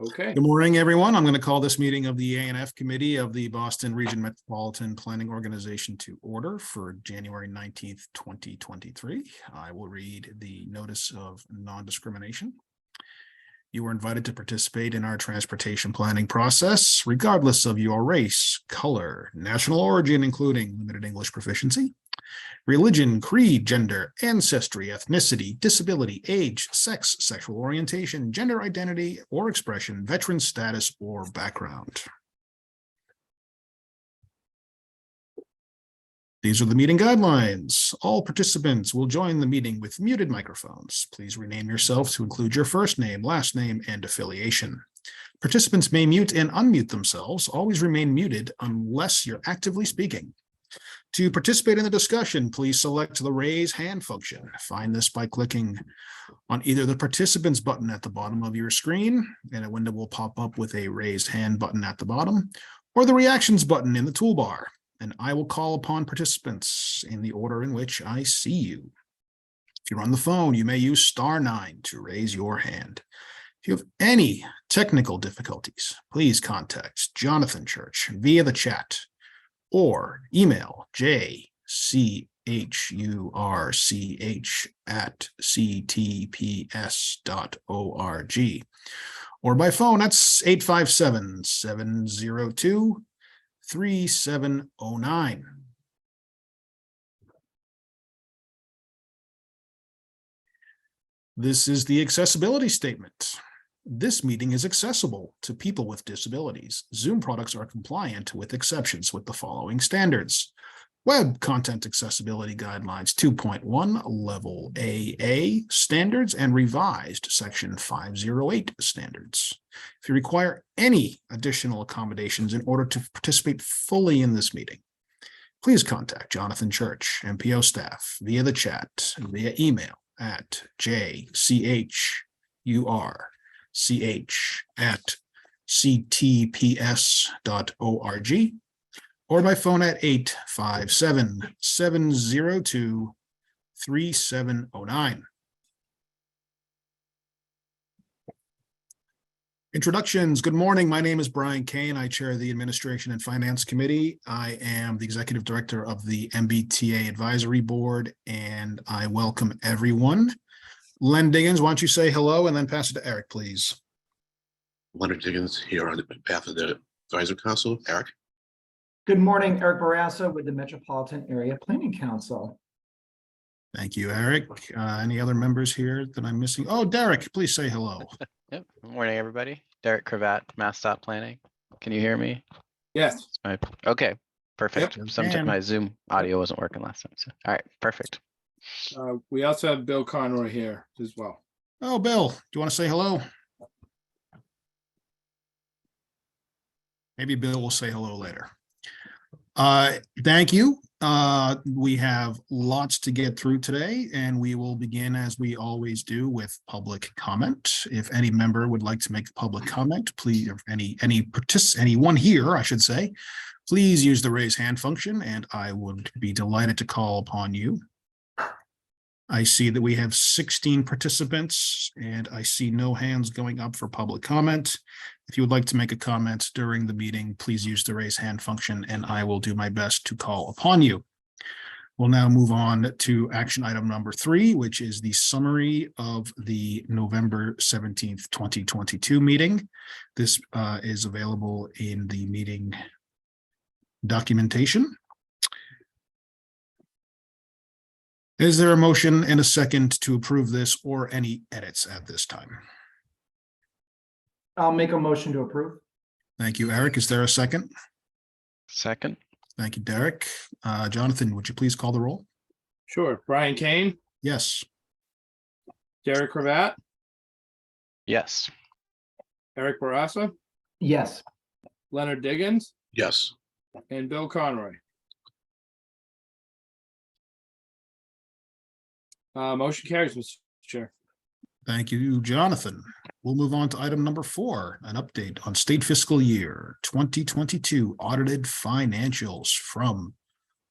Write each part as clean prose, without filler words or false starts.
Okay. Good morning, everyone. I'm going to call this meeting of the A&F Committee of the Boston Region Metropolitan Planning Organization to order for January 19th, 2023. I will read the notice of non-discrimination. You are invited to participate in our transportation planning process, regardless of your race, color, national origin, including limited English proficiency, religion, creed, gender, ancestry, ethnicity, disability, age, sex, sexual orientation, gender identity or expression, veteran status, or background. These are the meeting guidelines. All participants will join the meeting with muted microphones. Please rename yourself to include your first name, last name, and affiliation. Participants may mute and unmute themselves. Always remain muted unless you're actively speaking. To participate in the discussion, please select the raise hand function. Find this by clicking on either the participants button at the bottom of your screen, and a window will pop up with a raise hand button at the bottom, or the reactions button in the toolbar, and I will call upon participants in the order in which I see you. If you're on the phone, you may use *9 to raise your hand. If you have any technical difficulties, please contact Jonathan Church via the chat or email jchurch@ctps.org, or by phone, that's 857-702-3709. This is the accessibility statement. This meeting is accessible to people with disabilities. Zoom products are compliant with exceptions with the following standards: Web Content Accessibility Guidelines 2.1 Level AA standards and revised Section 508 standards. If you require any additional accommodations in order to participate fully in this meeting, please contact Jonathan Church, MPO staff, via the chat and via email at jchurch@ctps.org, or by phone at 857-702-3709. Introductions. Good morning. My name is Brian Kane. I chair the Administration and Finance Committee. I am the Executive Director of the MBTA Advisory Board, and I welcome everyone. Len Diggins, why don't you say hello and then pass it to Eric, please. Leonard Diggins here on behalf of the Advisory Council. Eric. Good morning, Eric Barassa with the Metropolitan Area Planning Council. Thank you, Eric. Any other members here that I'm missing? Oh, Derek, please say hello. Yep. Good morning, everybody. Derek Cravat, MassDOT Planning. Can you hear me? Yes. Okay, perfect. Yep, Sometimes my Zoom audio wasn't working last time. So, all right, perfect. We also have Bill Conroy here as well. Oh, Bill, do you want to say hello? Maybe Bill will say hello later. Thank you. We have lots to get through today, and we will begin, as we always do, with public comment. If any member would like to make a public comment, please, or anyone here, I should say, please use the raise hand function, and I would be delighted to call upon you. I see that we have 16 participants, and I see no hands going up for public comment. If you would like to make a comment during the meeting, please use the raise hand function, and I will do my best to call upon you. We'll now move on to action item number 3, which is the summary of the November 17th, 2022 meeting. This is available in the meeting documentation. Is there a motion and a second to approve this or any edits at this time? I'll make a motion to approve. Thank you, Eric. Is there a second? Second. Thank you, Derek. Jonathan, would you please call the roll? Sure. Brian Kane, Yes. Derek Cravat, Yes. Eric Barassa, Yes. Leonard Diggins, Yes. and Bill Conroy. Motion carries, Mr. Chair. Thank you, Jonathan. We'll move on to item number 4, an update on state fiscal year 2022 audited financials from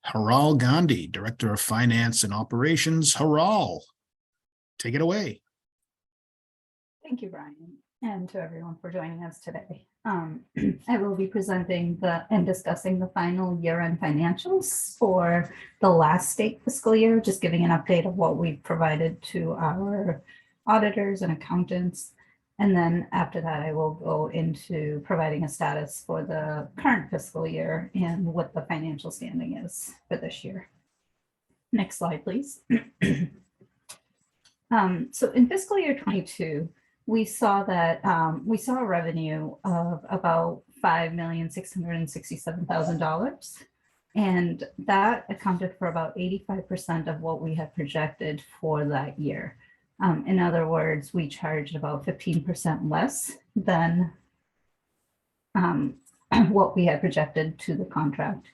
Haral Gandhi, Director of Finance and Operations. Haral, take it away. Thank you, Brian. and to everyone for joining us today. I will be presenting and discussing the final year-end financials for the last state fiscal year, just giving an update of what we've provided to our auditors and accountants. And then after that, I will go into providing a status for the current fiscal year and what the financial standing is for this year. Next slide, please. So in fiscal year 22, we saw that we saw a revenue of about $5,667,000. And that accounted for about 85% of what we had projected for that year. In other words, we charged about 15% less than what we had projected to the contract.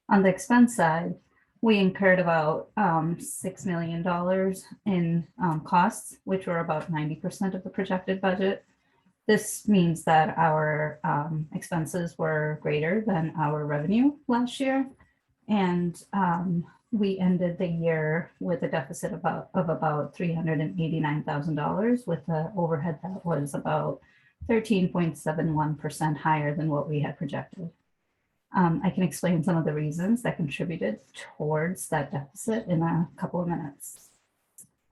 On the expense side, we incurred about $6 million in costs, which were about 90% of the projected budget. This means that our expenses were greater than our revenue last year. And we ended the year with a deficit of about $389,000 with the overhead that was about 13.71% higher than what we had projected. I can explain some of the reasons that contributed towards that deficit in a couple of minutes.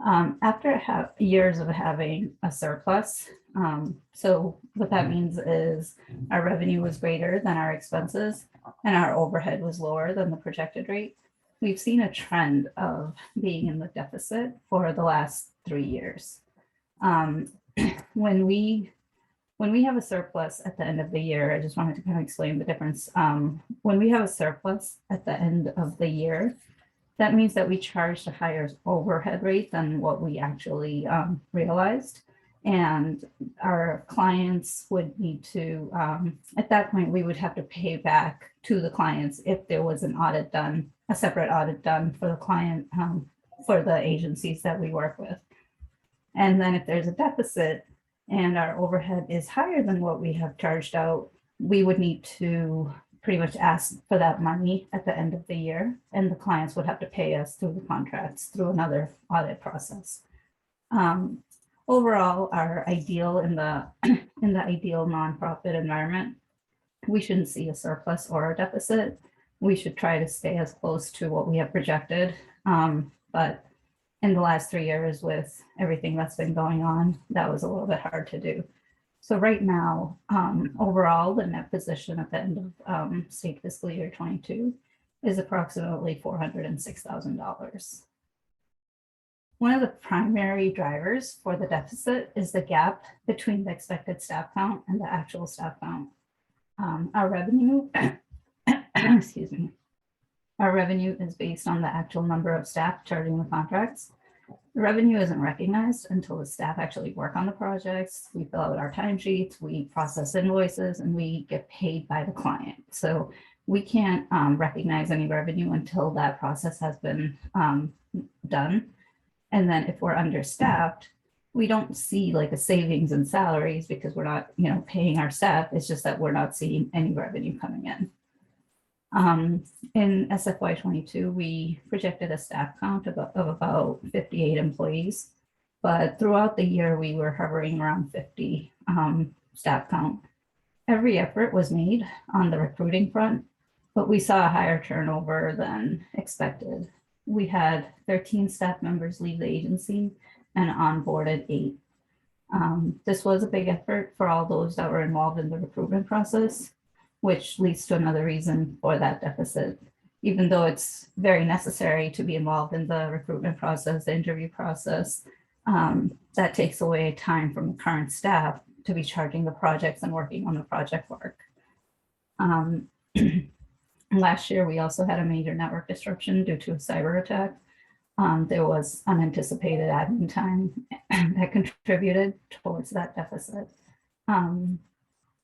After years of having a surplus, so what that means is our revenue was greater than our expenses and our overhead was lower than the projected rate. We've seen a trend of being in the deficit for the last 3 years. When we have a surplus at the end of the year, I just wanted to kind of explain the difference. When we have a surplus at the end of the year, that means that we charged a higher overhead rate than what we actually realized. And our clients would need to, at that point, we would have to pay back to the clients if there was an audit done, a separate audit done for the client, for the agencies that we work with. And then if there's a deficit, and our overhead is higher than what we have charged out, we would need to pretty much ask for that money at the end of the year, and the clients would have to pay us through the contracts through another audit process. Overall, our ideal in the ideal nonprofit environment, we shouldn't see a surplus or a deficit. We should try to stay as close to what we have projected, but in the last 3 years with everything that's been going on, that was a little bit hard to do. So right now, overall, the net position at the end of state fiscal year 22 is approximately $406,000. One of the primary drivers for the deficit is the gap between the expected staff count and the actual staff count. Our revenue, excuse me, our revenue is based on the actual number of staff charging the contracts. The revenue isn't recognized until the staff actually work on the projects. We fill out our timesheets, we process invoices, and we get paid by the client. So we can't recognize any revenue until that process has been done. And then if we're understaffed, we don't see like a savings in salaries because we're not, paying our staff. It's just that we're not seeing any revenue coming in. In SFY 22, we projected a staff count of about 58 employees, but throughout the year, we were hovering around 50 staff count. Every effort was made on the recruiting front, but we saw a higher turnover than expected. We had 13 staff members leave the agency and onboarded 8. This was a big effort for all those that were involved in the recruitment process, which leads to another reason for that deficit. Even though it's very necessary to be involved in the recruitment process, the interview process, that takes away time from the current staff to be charging the projects and working on the project work. Last year, we also had a major network disruption due to a cyber attack. There was unanticipated admin time that contributed towards that deficit.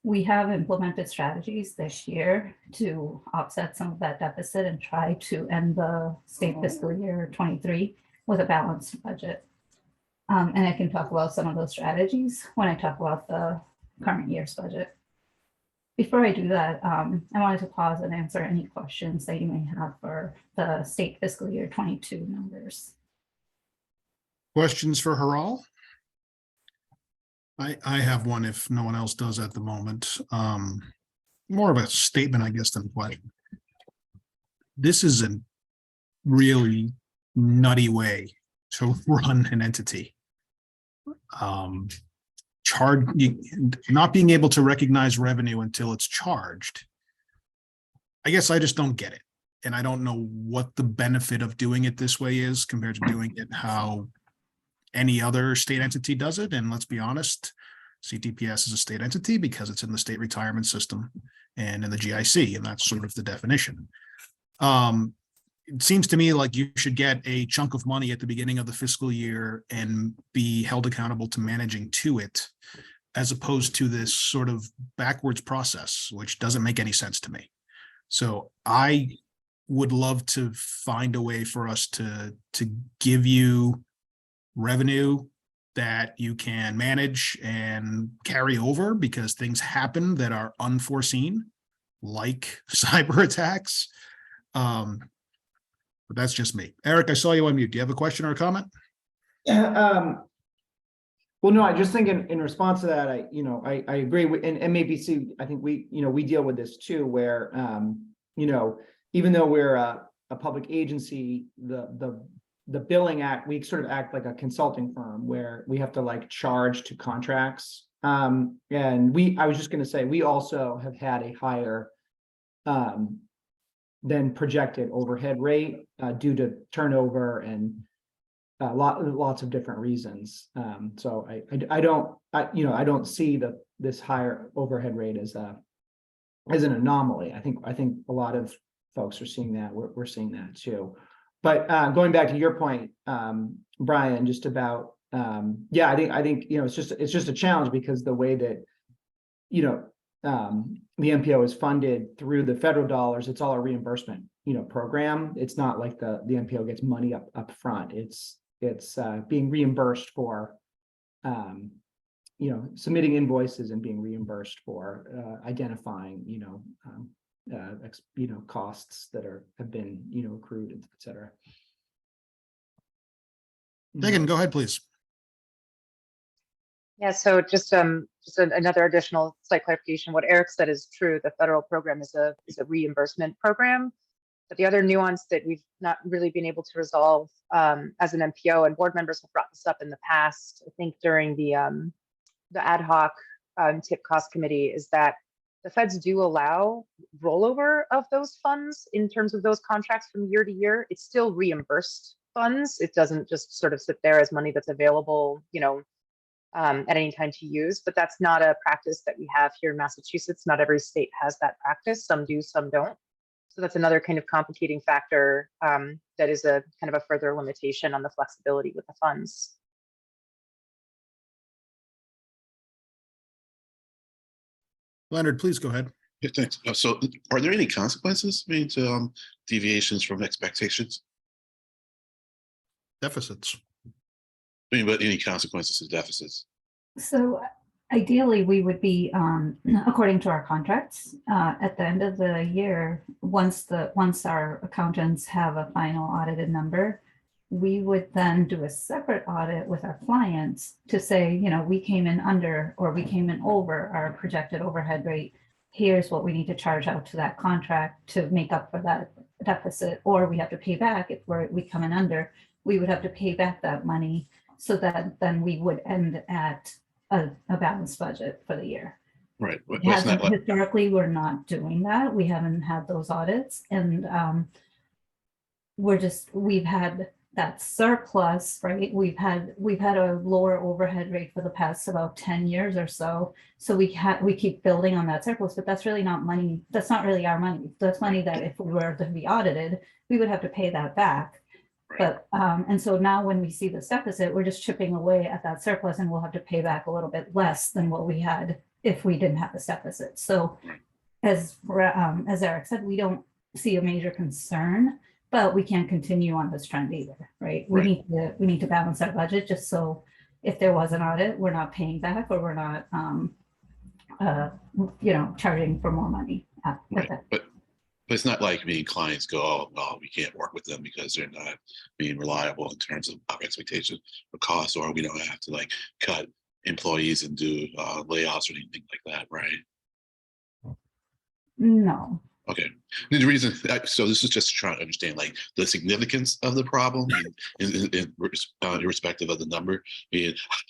We have implemented strategies this year to offset some of that deficit and try to end the state fiscal year 23 with a balanced budget. And I can talk about some of those strategies when I talk about the current year's budget. Before I do that, I wanted to pause and answer any questions that you may have for the state fiscal year 22 numbers. Questions for Haral? I have one if no one else does at the moment. More of a statement, I guess, than a question. This is a really nutty way to run an entity. Not being able to recognize revenue until it's charged. I guess I just don't get it. And I don't know what the benefit of doing it this way is compared to doing it how any other state entity does it. And let's be honest, CTPS is a state entity because it's in the state retirement system and in the GIC, and that's sort of the definition. It seems to me like you should get a chunk of money at the beginning of the fiscal year and be held accountable to managing to it, as opposed to this sort of backwards process, which doesn't make any sense to me. So I would love to find a way for us to give you revenue that you can manage and carry over, because things happen that are unforeseen, like cyber attacks. But that's just me. Eric, I saw you on mute. Do you have a question or a comment? Well, no, I just think in response to that, I agree with, and MAPC, I think we deal with this too, where, even though we're a public agency, the billing act, we sort of act like a consulting firm where we have to like charge to contracts. And I was just going to say, we also have had a higher than projected overhead rate due to turnover and lots of different reasons. So I don't see this higher overhead rate as an anomaly. I think a lot of folks are seeing that. We're seeing that too. But going back to your point, Brian, just about I think it's just a challenge, because the way that the MPO is funded through the federal dollars, it's all a reimbursement program. It's not like the MPO gets money up front. It's being reimbursed for submitting invoices and being reimbursed for identifying costs that have been accrued, et cetera. Megan, go ahead, please. Yeah, so just another additional slight clarification. What Eric said is true. The federal program is a reimbursement program, but the other nuance that we've not really been able to resolve as an MPO, and board members have brought this up in the past, I think during the ad hoc TIP cost committee, is that the feds do allow rollover of those funds in terms of those contracts from year to year. It's still reimbursed funds. It doesn't just sort of sit there as money that's available, at any time to use, but that's not a practice that we have here in Massachusetts. Not every state has that practice. Some do, some don't. So that's another kind of complicating factor that is a kind of a further limitation on the flexibility with the funds. Leonard, please go ahead. Yeah, thanks. So are there any consequences to deviations from expectations? Deficits. But any consequences to deficits? So ideally, we would be, according to our contracts, at the end of the year, once our accountants have a final audited number, we would then do a separate audit with our clients to say, we came in under or we came in over our projected overhead rate. Here's what we need to charge out to that contract to make up for that deficit, or we have to pay back if we come in under. We would have to pay back that money, so that then we would end at a balanced budget for the year. Right. But it's not like... Historically, we're not doing that. We haven't had those audits, and we've had that surplus, right? We've had a lower overhead rate for the past about 10 years or so. So we keep building on that surplus, but that's really not money. That's not really our money. That's money that if we were to be audited, we would have to pay that back. But and so now when we see this deficit, we're just chipping away at that surplus, and we'll have to pay back a little bit less than what we had if we didn't have this deficit. So as Eric said, we don't see a major concern, but we can't continue on this trend either, right? We need to balance our budget, just so if there was an audit, we're not paying back, or we're not charging for more money. But it's not like clients go, oh, well, we can't work with them because they're not being reliable in terms of our expectations for costs, or we don't have to cut employees and do layoffs or anything like that, right? No. Okay. The reason, so this is just trying to understand like the significance of the problem irrespective of the number.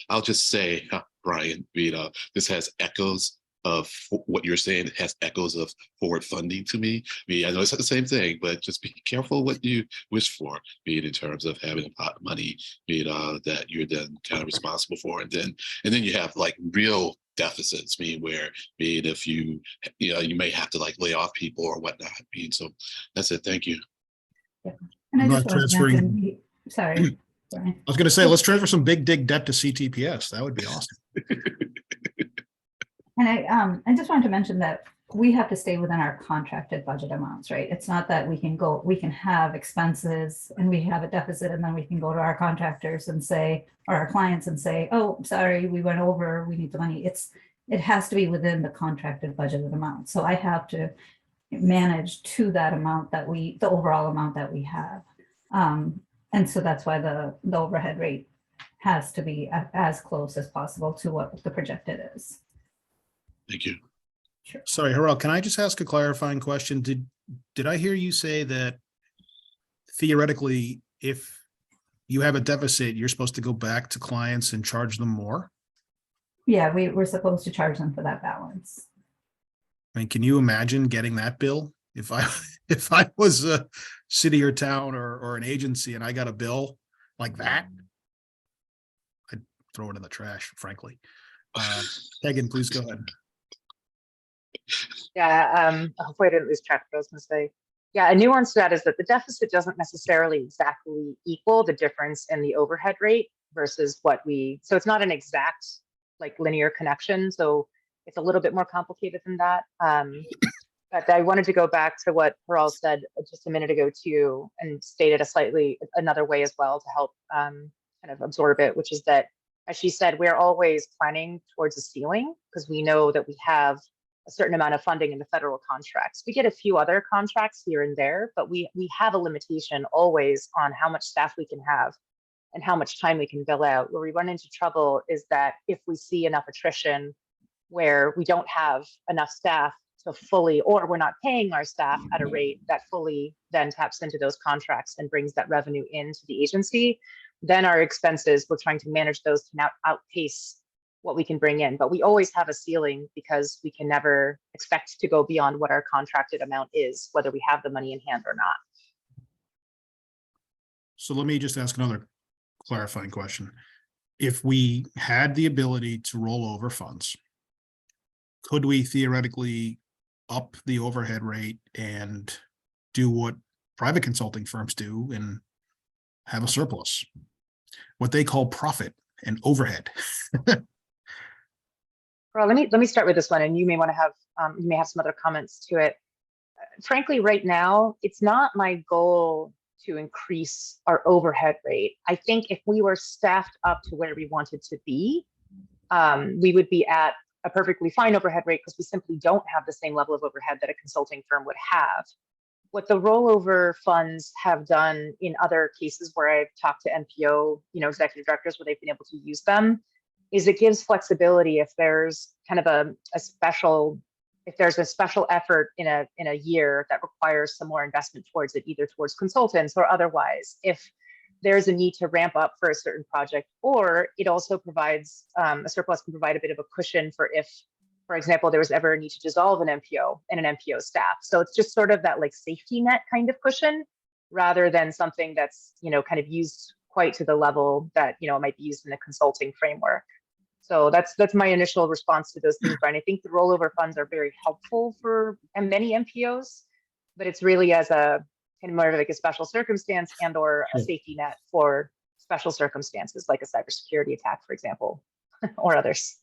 I'll just say, Brian, this has echoes of what you're saying. It has echoes of forward funding to me. I know it's not the same thing, but just be careful what you wish for, in terms of having a pot of money, that you're then kind of responsible for, and then you have like real deficits, where if you may have to like lay off people or whatnot. So that's it. Thank you. Yeah. And I I'm just not wanted to transferring- mention, sorry. Sorry. I was going to say, let's transfer some big dig debt to CTPS. That would be awesome. And I just wanted to mention that we have to stay within our contracted budget amounts, right? It's not that we can have expenses and we have a deficit and then we can go to our contractors and say, or our clients and say, oh, sorry, we went over, we need the money. It has to be within the contracted budgeted amount. So I have to manage to that amount the overall amount that we have. And so that's why the overhead rate has to be as close as possible to what the projected is. Thank you. Sure. Sorry, Harel, can I just ask a clarifying question? Did I hear you say that theoretically, if you have a deficit, you're supposed to go back to clients and charge them more? Yeah, we're supposed to charge them for that balance. I mean, can you imagine getting that bill? If I was a city or town or an agency and I got a bill like that, I'd throw it in the trash, frankly. Tegan, please go ahead. Yeah, hopefully I didn't lose track of what I was going to say. Yeah, a nuance to that is that the deficit doesn't necessarily exactly equal the difference in the overhead rate versus so it's not an exact like linear connection. So it's a little bit more complicated than that. But I wanted to go back to what Harel said just a minute ago too, and state it another way as well to help kind of absorb it, which is that, as she said, we're always planning towards a ceiling because we know that we have a certain amount of funding in the federal contracts. We get a few other contracts here and there, but we have a limitation always on how much staff we can have and how much time we can bill out. Where we run into trouble is that if we see enough attrition where we don't have enough staff to fully, or we're not paying our staff at a rate that fully then taps into those contracts and brings that revenue into the agency, then our expenses, we're trying to manage those to now outpace what we can bring in. But we always have a ceiling because we can never expect to go beyond what our contracted amount is, whether we have the money in hand or not. So let me just ask another clarifying question. If we had the ability to roll over funds, could we theoretically up the overhead rate and do what private consulting firms do and have a surplus? What they call profit and overhead. Well, let me start with this one, and you may want to have you may have some other comments to it. Frankly, right now, it's not my goal to increase our overhead rate. I think if we were staffed up to where we wanted to be, we would be at a perfectly fine overhead rate because we simply don't have the same level of overhead that a consulting firm would have. What the rollover funds have done in other cases where I've talked to NPO, executive directors where they've been able to use them, is it gives flexibility if there's kind of a special effort in a year that requires some more investment towards it, either towards consultants or otherwise. If there's a need to ramp up for a certain project, or it also provides a surplus can provide a bit of a cushion for if, for example, there was ever a need to dissolve an MPO and an MPO staff. So it's just sort of that like safety net kind of cushion, rather than something that's kind of used quite to the level that it might be used in a consulting framework. So that's my initial response to those things, Brian. I think the rollover funds are very helpful for many MPOs, but it's really as a kind of more of like a special circumstance and or a safety net for special circumstances like a cybersecurity attack, for example, or others.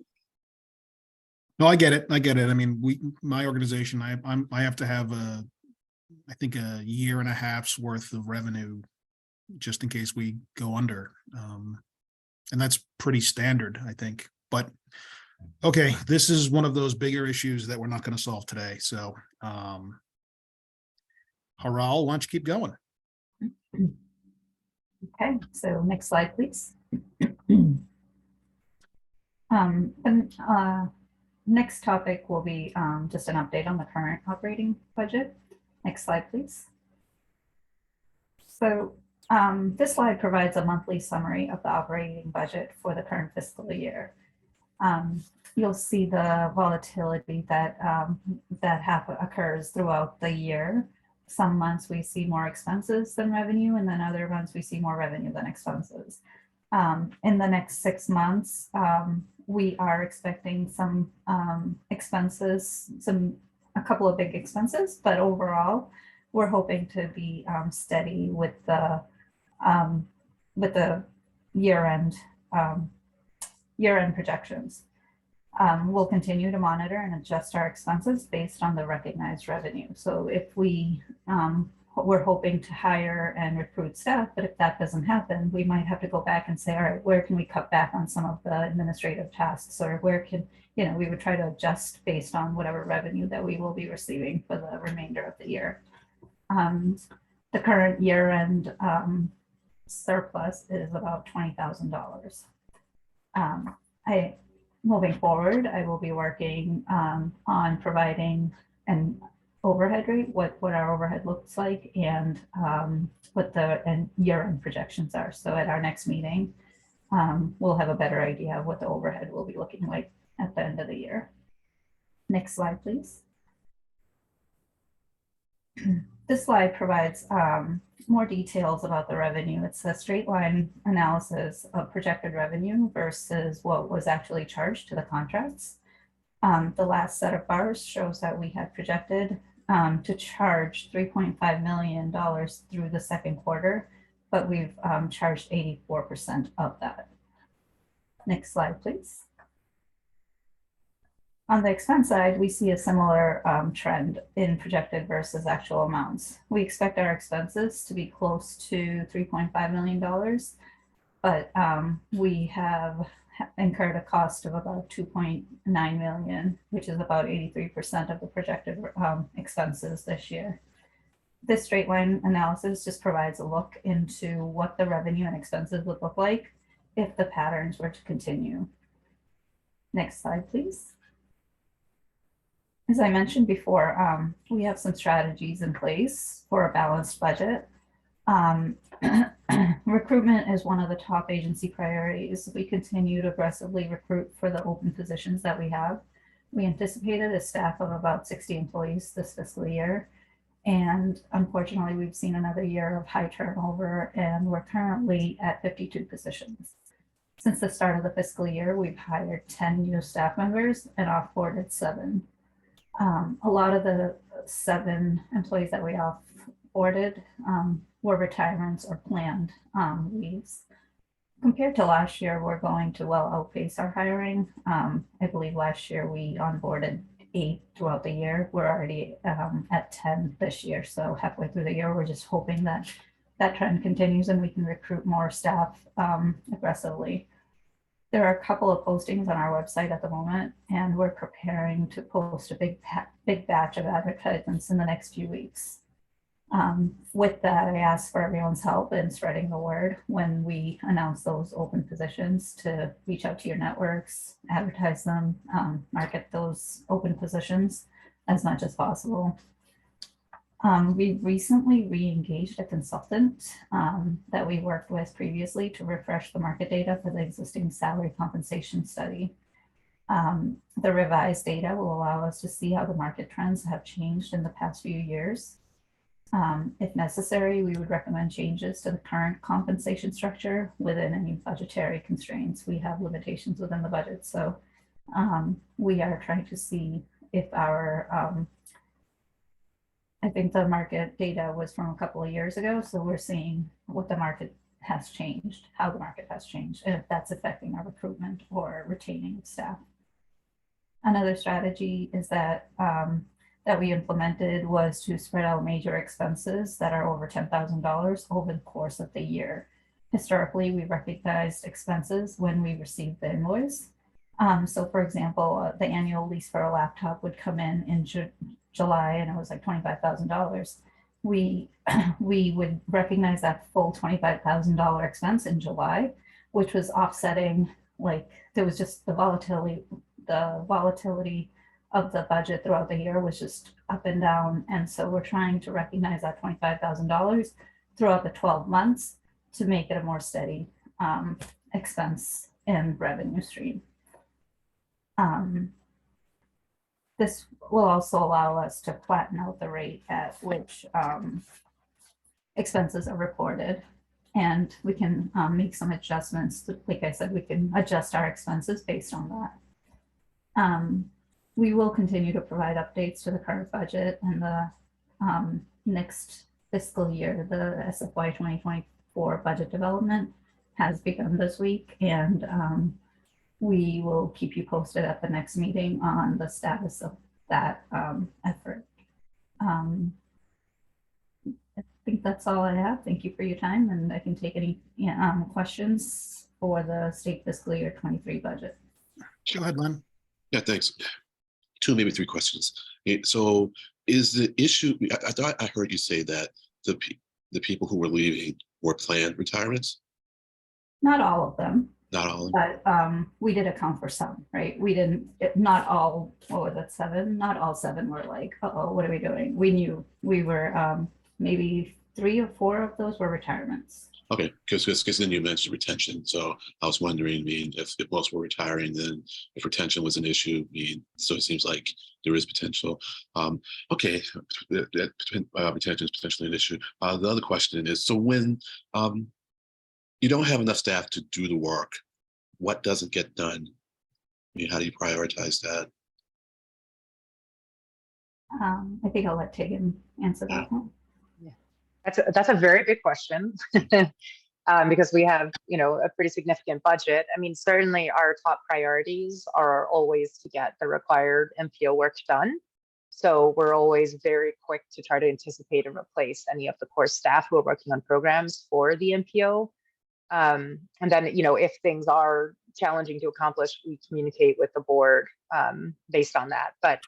No, I get it. I mean, my organization, I have to have I think a year and a half's worth of revenue just in case we go under. And that's pretty standard, I think. But okay, this is one of those bigger issues that we're not going to solve today. So, Harel, why don't you keep going? Okay, so next slide, please. And next topic will be just an update on the current operating budget. Next slide, please. So this slide provides a monthly summary of the operating budget for the current fiscal year. You'll see the volatility that occurs throughout the year. Some months we see more expenses than revenue, and then other months we see more revenue than expenses. In the next 6 months, we are expecting some expenses, a couple of big expenses, but overall, we're hoping to be steady with the year-end projections. We'll continue to monitor and adjust our expenses based on the recognized revenue. So if we're hoping to hire and recruit staff, but if that doesn't happen, we might have to go back and say, all right, where can we cut back on some of the administrative tasks, or where can, we would try to adjust based on whatever revenue that we will be receiving for the remainder of the year. The current year-end surplus is about $20,000. Moving forward, I will be working on providing an overhead rate, what our overhead looks like, and what the year-end projections are. So at our next meeting, we'll have a better idea of what the overhead will be looking like at the end of the year. Next slide, please. This slide provides more details about the revenue. It's a straight line analysis of projected revenue versus what was actually charged to the contracts. The last set of bars shows that we had projected to charge $3.5 million through the second quarter, but we've charged 84% of that. Next slide, please. On the expense side, we see a similar trend in projected versus actual amounts. We expect our expenses to be close to $3.5 million, but we have incurred a cost of about $2.9 million, which is about 83% of the projected expenses this year. This straight line analysis just provides a look into what the revenue and expenses would look like if the patterns were to continue. Next slide, please. As I mentioned before, we have some strategies in place for a balanced budget. Recruitment is one of the top agency priorities. We continue to aggressively recruit for the open positions that we have. We anticipated a staff of about 60 employees this fiscal year. And unfortunately, we've seen another year of high turnover, and we're currently at 52 positions. Since the start of the fiscal year, we've hired 10 new staff members and offboarded 7. A lot of the 7 employees that we offboarded were retirements or planned leaves. Compared to last year, we're going to well outpace our hiring. I believe last year we onboarded 8 throughout the year. We're already at 10 this year. So halfway through the year, we're just hoping that that trend continues and we can recruit more staff aggressively. There are a couple of postings on our website at the moment, and we're preparing to post a big batch of advertisements in the next few weeks. With that, I ask for everyone's help in spreading the word when we announce those open positions, to reach out to your networks, advertise them, market those open positions as much as possible. We recently re-engaged a consultant that we worked with previously to refresh the market data for the existing salary compensation study. The revised data will allow us to see how the market trends have changed in the past few years. If necessary, we would recommend changes to the current compensation structure within any budgetary constraints. We have limitations within the budget, so we are trying to see if our I think the market data was from a couple of years ago, so we're seeing what the market has changed, how the market has changed, and if that's affecting our recruitment or retaining staff. Another strategy is that we implemented was to spread out major expenses that are over $10,000 over the course of the year. Historically, we recognized expenses when we received the invoice. So for example, the annual lease for a laptop would come in July, and it was like $25,000. We would recognize that full $25,000 expense in July, which was offsetting like, there was just the volatility of the budget throughout the year was just up and down. And so we're trying to recognize that $25,000 throughout the 12 months to make it a more steady expense and revenue stream. This will also allow us to flatten out the rate at which expenses are reported. And we can make some adjustments. Like I said, we can adjust our expenses based on that. We will continue to provide updates to the current budget and the next fiscal year. The SFY 2024 budget development has begun this week, and we will keep you posted at the next meeting on the status of that effort. I think that's all I have. Thank you for your time, and I can take any questions for the state fiscal year 23 budget. Go ahead, Len. Yeah, thanks. 2, maybe 3 questions. So is the issue, I thought I heard you say that the people who were leaving were planned retirements? Not all of them, Not all of them? but we did account for some, right? We didn't, not all, what was it, 7? Not all 7 were like, uh-oh, what are we doing? We knew we were, maybe 3 or 4 of those were retirements. Okay, because then you mentioned retention. So I was wondering, if most were retiring, then if retention was an issue, so it seems like there is potential. Okay, retention is potentially an issue. The other question is, so when you don't have enough staff to do the work, what doesn't get done? How do you prioritize that? I think I'll let Tegan answer that one. That's a very big question because we have, a pretty significant budget. I mean, certainly our top priorities are always to get the required MPO work done. So we're always very quick to try to anticipate and replace any of the core staff who are working on programs for the MPO. And then, if things are challenging to accomplish, we communicate with the board based on that. But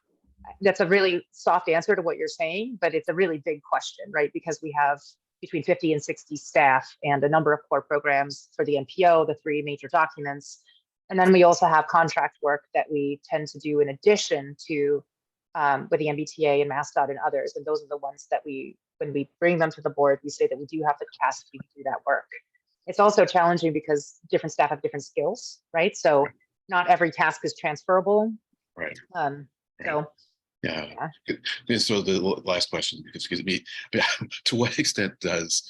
that's a really soft answer to what you're saying, but it's a really big question, right? Because we have between 50 and 60 staff and a number of core programs for the MPO, the 3 major documents. And then we also have contract work that we tend to do in addition to with the MBTA and MassDOT and others. And those are the ones that when we bring them to the board, we say that we do have the capacity to do that work. It's also challenging because different staff have different skills, right? So not every task is transferable. Right. So yeah. And so the last question, excuse me, to what extent does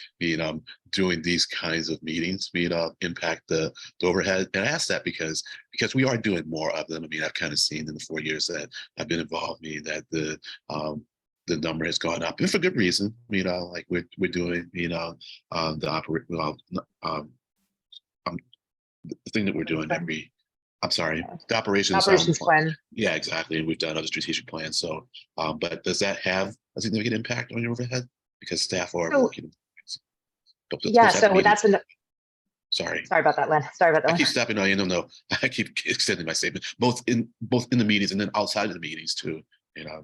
doing these kinds of meetings impact the overhead? And I ask that because we are doing more of them. I've kind of seen in the 4 years that I've been involved, that the number has gone up, and for good reason. Like we're doing, the thing that we're doing every. I'm sorry, the operations plan. Yeah, exactly. And we've done other strategic plans. So, but does that have a significant impact on your overhead because staff are working? Yeah. So that's Sorry about that, Len. Sorry about that. I keep stepping on you. No. I keep extending my statement, both in the meetings and then outside of the meetings too. Yeah.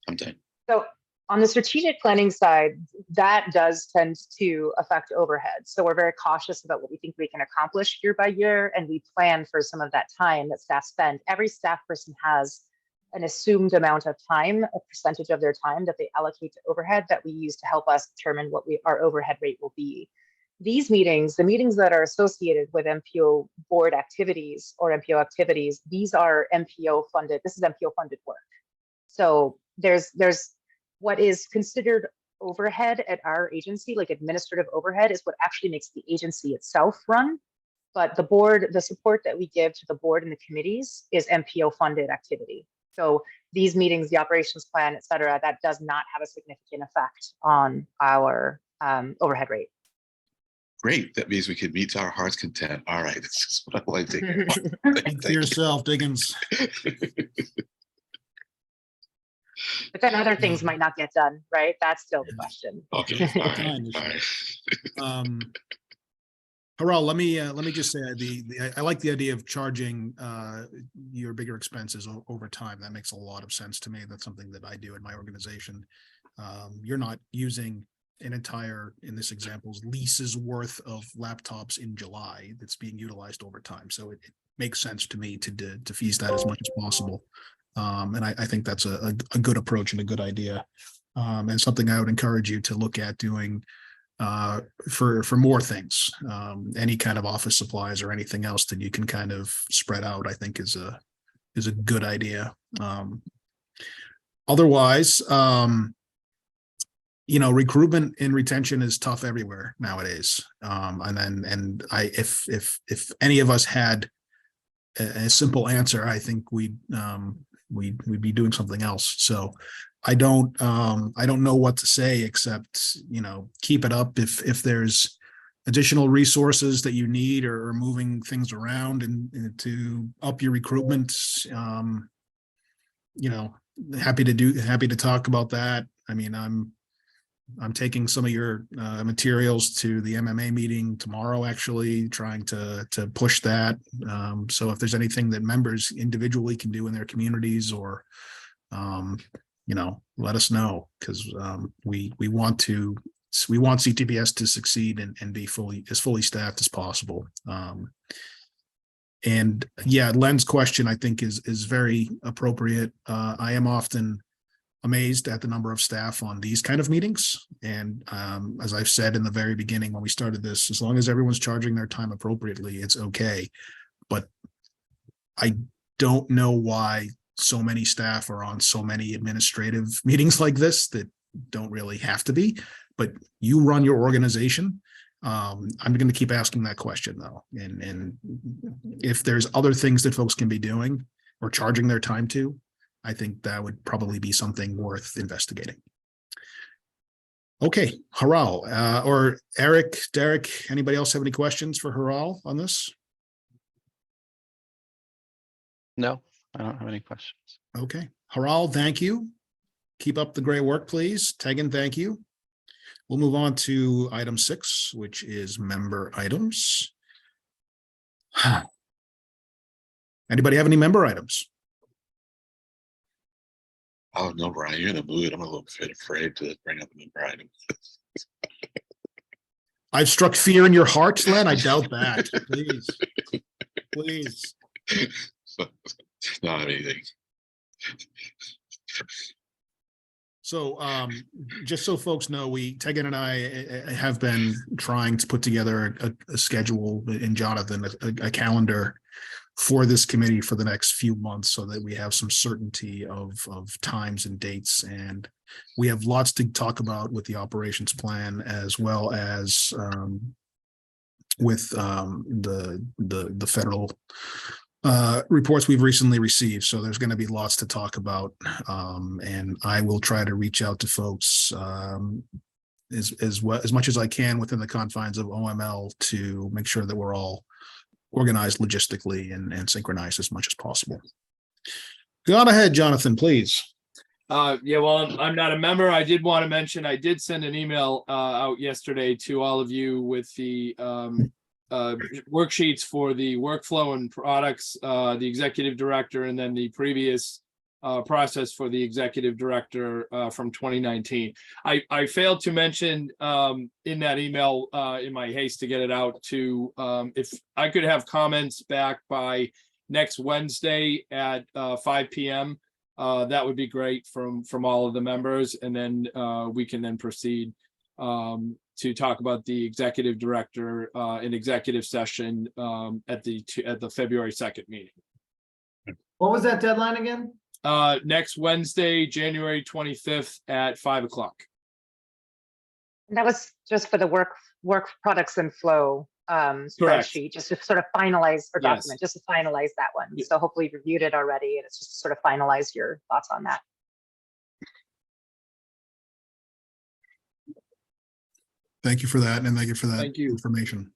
I'm done. So on the strategic planning side, that does tend to affect overhead. So we're very cautious about what we think we can accomplish year by year, and we plan for some of that time that staff spend. Every staff person has an assumed amount of time, a percentage of their time that they allocate to overhead that we use to help us determine what our overhead rate will be. These meetings, the meetings that are associated with MPO board activities or MPO activities, these are MPO funded. This is MPO funded work. So there's what is considered overhead at our agency, like administrative overhead, is what actually makes the agency itself run. But the board, the support that we give to the board and the committees is MPO funded activity. So these meetings, the operations plan, et cetera, that does not have a significant effect on our overhead rate. Great. That means we can meet to our heart's content. All right. This is what I like to hear. Speak for yourself, Diggins. But then other things might not get done, right? That's still the question. Okay. All right. Harel, let me just say I like the idea of charging your bigger expenses over time. That makes a lot of sense to me. That's something that I do in my organization. You're not using an entire, in this example's leases worth of laptops in July that's being utilized over time. So it makes sense to me to defease that as much as possible. And I think that's a good approach and a good idea. And something I would encourage you to look at doing for more things. Any kind of office supplies or anything else that you can kind of spread out, I think is a good idea. Otherwise, recruitment and retention is tough everywhere nowadays. If any of us had a simple answer, I think we'd be doing something else. So I don't know what to say except, keep it up. If there's additional resources that you need or moving things around and to up your recruitment, happy to talk about that. I mean, I'm taking some of your materials to the MMA meeting tomorrow, actually trying to push that. So if there's anything that members individually can do in their communities or, let us know, because we want CTPS to succeed and be fully staffed as possible. And yeah, Len's question, I think is very appropriate. I am often amazed at the number of staff on these kind of meetings. And as I've said in the very beginning, when we started this, as long as everyone's charging their time appropriately, it's okay. But I don't know why so many staff are on so many administrative meetings like this that don't really have to be, but you run your organization. I'm going to keep asking that question though. And if there's other things that folks can be doing or charging their time to, I think that would probably be something worth investigating. Okay, Haral, or Eric, Derek, anybody else have any questions for Haral on this? No, I don't have any questions. Okay, Haral, thank you. Keep up the great work, please. Tegan, thank you. We'll move on to item 6, which is member items. Anybody have any member items? Oh no, Brian, you're in a mood. I'm a little bit afraid to bring up a member item. I've struck fear in your heart, Len. I doubt that. Please, please. Not anything. So just so folks know, Tegan and I have been trying to put together a schedule, and Jonathan, a calendar for this committee for the next few months so that we have some certainty of times and dates. And we have lots to talk about with the operations plan, as well as with the federal reports we've recently received. So there's going to be lots to talk about. And I will try to reach out to folks as much as I can within the confines of OML to make sure that we're all organized logistically and synchronized as much as possible. Go on ahead, Jonathan, please. Yeah, well, I'm not a member. I did want to mention, I did send an email out yesterday to all of you with the worksheets for the workflow and products, the executive director, and then the previous process for the executive director from 2019. I failed to mention in that email, in my haste to get it out, to if I could have comments back by next Wednesday at 5 p.m. That would be great from all of the members, and then we can then proceed to talk about the executive director in executive session at the February 2nd meeting. What was that deadline again? Next Wednesday, January 25th at 5 o'clock. And that was just for the work products and flow spreadsheet, just to sort of finalize, or document, just to finalize that one. Yeah. So hopefully you've reviewed it already, and it's just to sort of finalize your thoughts on that. Thank you for that, and thank you for that information.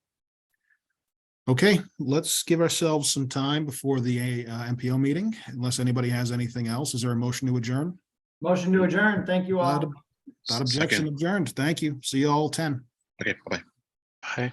Okay, let's give ourselves some time before the MPO meeting, unless anybody has anything else. Is there a motion to adjourn? Motion to adjourn. Thank you all. Without objection, Second. adjourned. Thank you. See you all 10. Okay, bye. Bye.